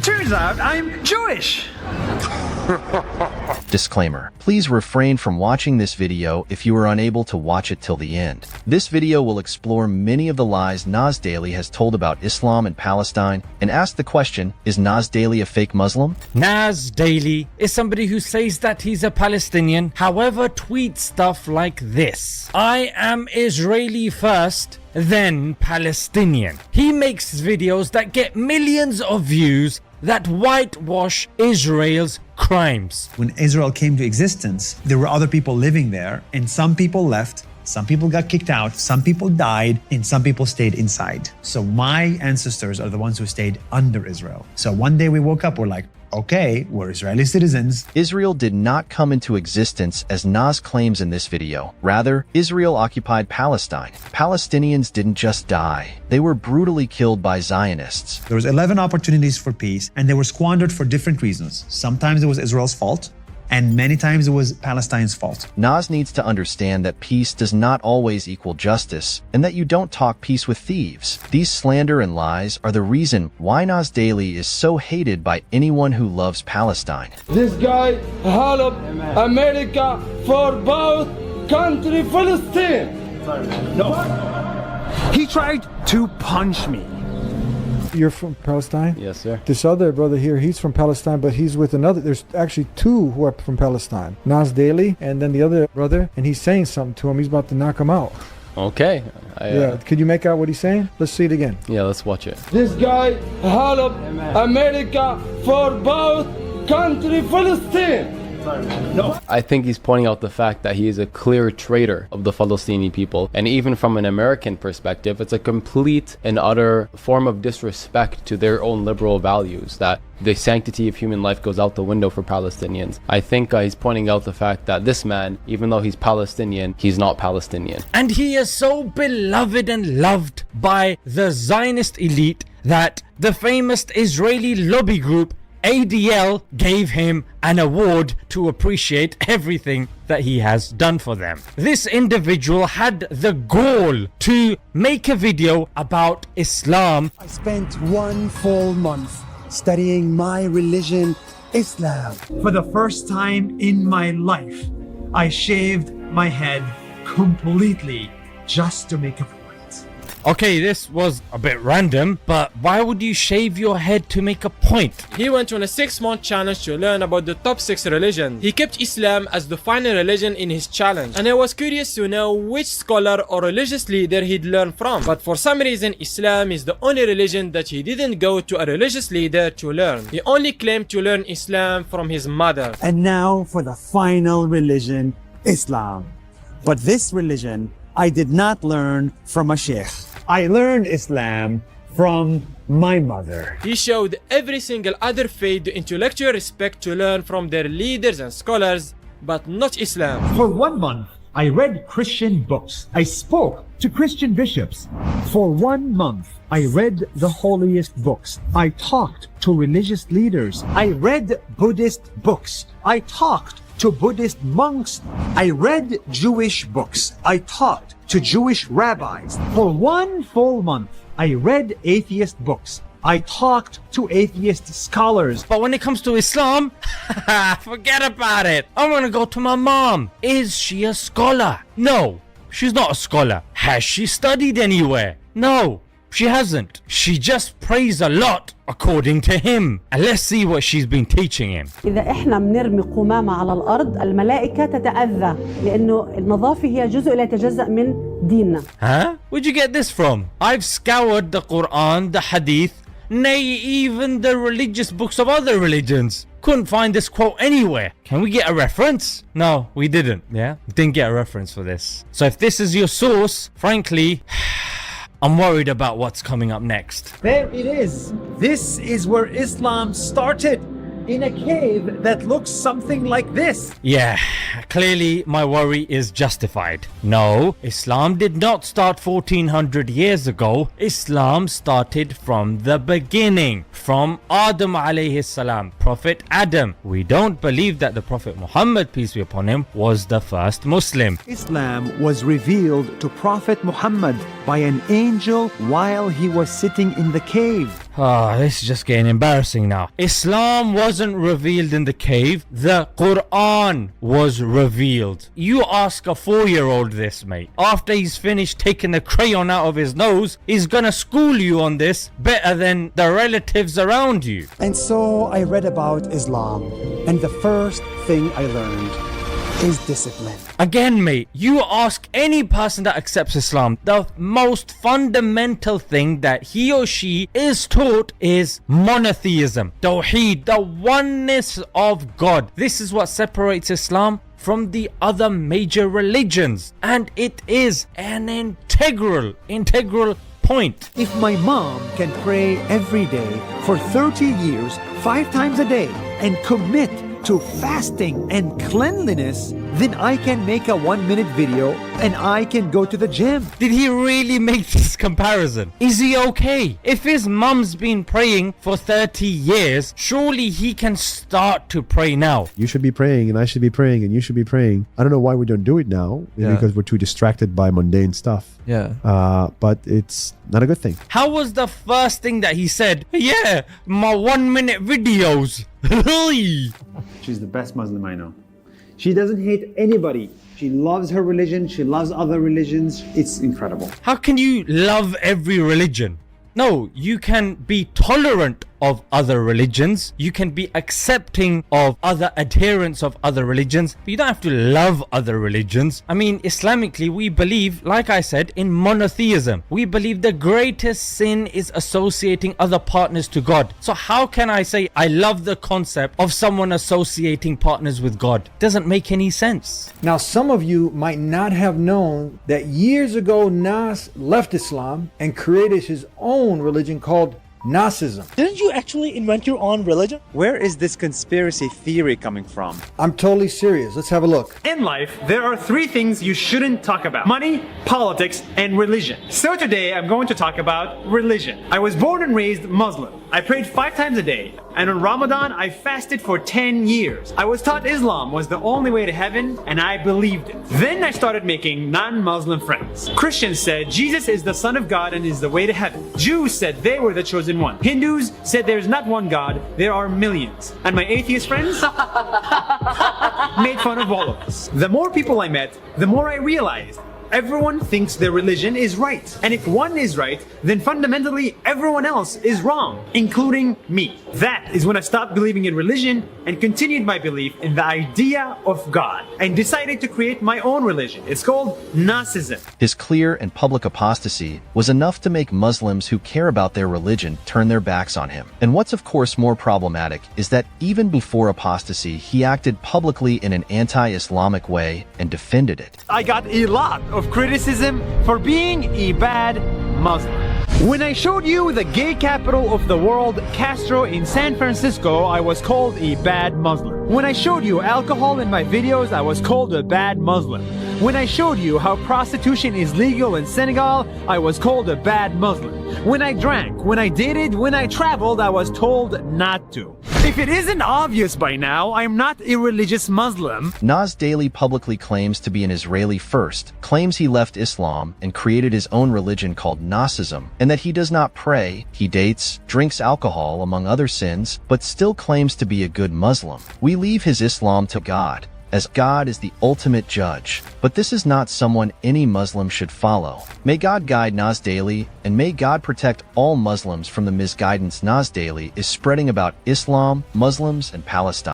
Turns out I'm Jewish. Disclaimer. Please refrain from watching this video if you are unable to watch it till the end. This video will explore many of the lies Nas Daily has told about Islam and Palestine and ask the question, is Nas Daily a fake Muslim? Nas Daily is somebody who says that he's a Palestinian, however tweets stuff like this. I am Israeli first, then Palestinian. He makes videos that get millions of views that whitewash Israel's crimes. When Israel came to existence, there were other people living there, and some people left, some people got kicked out, some people died, and some people stayed inside. So my ancestors are the ones who stayed under Israel. So one day we woke up, we're like, okay, we're Israeli citizens. Israel did not come into existence as Nas claims in this video. Rather, Israel occupied Palestine. Palestinians didn't just die. They were brutally killed by Zionists. There was 11 opportunities for peace, and they were squandered for different reasons. Sometimes it was Israel's fault, and many times it was Palestine's fault. Nas needs to understand that peace does not always equal justice, and that you don't talk peace with thieves. These slander and lies are the reason why Nas Daily is so hated by anyone who loves Palestine. This guy helped America for both country Palestine. No. He tried to punch me. You're from Palestine? Yes, sir. This other brother here, he's from Palestine, but he's with another. There's actually two who are from Palestine. Nas Daily and then the other brother, and he's saying something to him. He's about to knock him out. Okay. Yeah, could you make out what he's saying? Let's see it again. Yeah, let's watch it. This guy helped America for both country Palestine. No. I think he's pointing out the fact that he is a clear traitor of the Palestinian people. And even from an American perspective, it's a complete and utter form of disrespect to their own liberal values, that the sanctity of human life goes out the window for Palestinians. I think he's pointing out the fact that this man, even though he's Palestinian, he's not Palestinian. And he is so beloved and loved by the Zionist elite that the famous Israeli lobby group ADL gave him an award to appreciate everything that he has done for them. This individual had the gall to make a video about Islam. I spent 1 full month studying my religion, Islam. For the first time in my life, I shaved my head completely just to make a point. Okay, this was a bit random, but why would you shave your head to make a point? He went on a 6-month challenge to learn about the top 6 religions. He kept Islam as the final religion in his challenge, and I was curious to know which scholar or religious leader he'd learn from. But for some reason, Islam is the only religion that he didn't go to a religious leader to learn. He only claimed to learn Islam from his mother. And now for the final religion, Islam. But this religion, I did not learn from a sheikh. I learned Islam from my mother. He showed every single other faith the intellectual respect to learn from their leaders and scholars, but not Islam. For 1 month, I read Christian books. I spoke to Christian bishops. For 1 month, I read the holiest books. I talked to religious leaders. I read Buddhist books. I talked to Buddhist monks. I read Jewish books. I talked to Jewish rabbis. For 1 full month, I read atheist books. I talked to atheist scholars. But when it comes to Islam, forget about it. I'm gonna go to my mom. Is she a scholar? No, she's not a scholar. Has she studied anywhere? No, she hasn't. She just prays a lot according to him. And let's see what she's been teaching him. إذا إحنا بنرمي قمامة على الأرض الملائكة تتأذى لأنه النظافة هي جزء لا يتجزأ من ديننا. Huh? Where'd you get this from? I've scoured the Quran, the Hadith, nay, even the religious books of other religions. Couldn't find this quote anywhere. Can we get a reference? No, we didn't. Yeah, we didn't get a reference for this. So if this is your source, frankly, I'm worried about what's coming up next. There it is. This is where Islam started, in a cave that looks something like this. Yeah, clearly my worry is justified. No, Islam did not start 1400 years ago. Islam started from the beginning, from Adam alayhi salam, Prophet Adam. We don't believe that the Prophet Muhammad, peace be upon him, was the first Muslim. Islam was revealed to Prophet Muhammad by an angel while he was sitting in the cave. This is just getting embarrassing now. Islam wasn't revealed in the cave. The Quran was revealed. You ask a 4-year-old this, mate. After he's finished taking the crayon out of his nose, he's gonna school you on this better than the relatives around you. And so I read about Islam, and the first thing I learned is discipline. Again, mate, you ask any person that accepts Islam, the most fundamental thing that he or she is taught is monotheism, Tawheed, the oneness of God. This is what separates Islam from the other major religions, and it is an integral point. If my mom can pray every day for 30 years, 5 times a day, and commit to fasting and cleanliness, then I can make a 1-minute video and I can go to the gym. Did he really make this comparison? Is he okay? If his mum's been praying for 30 years, surely he can start to pray now. You should be praying, and I should be praying, and you should be praying. I don't know why we don't do it now. Maybe because we're too distracted by mundane stuff. Yeah. But it's not a good thing. How was the first thing that he said? Yeah, my 1-minute videos. She's the best Muslim I know. She doesn't hate anybody. She loves her religion. She loves other religions. It's incredible. How can you love every religion? No, you can be tolerant of other religions. You can be accepting of other adherents of other religions, but you don't have to love other religions. I mean, Islamically, we believe, like I said, in monotheism. We believe the greatest sin is associating other partners to God. So how can I say I love the concept of someone associating partners with God? Doesn't make any sense. Now, some of you might not have known that years ago Nas left Islam and created his own religion called Nasism. Didn't you actually invent your own religion? Where is this conspiracy theory coming from? I'm totally serious. Let's have a look. In life, there are 3 things you shouldn't talk about: money, politics, and religion. So today, I'm going to talk about religion. I was born and raised Muslim. I prayed 5 times a day, and on Ramadan, I fasted for 10 years. I was taught Islam was the only way to heaven, and I believed it. Then I started making non-Muslim friends. Christians said Jesus is the Son of God and is the way to heaven. Jews said they were the chosen one. Hindus said there's not one God, there are millions. And my atheist friends made fun of all of us. The more people I met, the more I realized everyone thinks their religion is right. And if one is right, then fundamentally everyone else is wrong, including me. That is when I stopped believing in religion and continued my belief in the idea of God and decided to create my own religion. It's called Nasism. His clear and public apostasy was enough to make Muslims who care about their religion turn their backs on him. And what's of course more problematic is that even before apostasy, he acted publicly in an anti-Islamic way and defended it. I got a lot of criticism for being a bad Muslim. When I showed you the gay capital of the world, Castro in San Francisco, I was called a bad Muslim. When I showed you alcohol in my videos, I was called a bad Muslim. When I showed you how prostitution is legal in Senegal, I was called a bad Muslim. When I drank, when I dated, when I traveled, I was told not to. If it isn't obvious by now, I'm not a religious Muslim. Nas Daily publicly claims to be an Israeli first, claims he left Islam and created his own religion called Nasism, and that he does not pray, he dates, drinks alcohol, among other sins, but still claims to be a good Muslim. We leave his Islam to God, as God is the ultimate judge. But this is not someone any Muslim should follow. May God guide Nas Daily, and may God protect all Muslims from the misguidance Nas Daily is spreading about Islam, Muslims, and Palestine.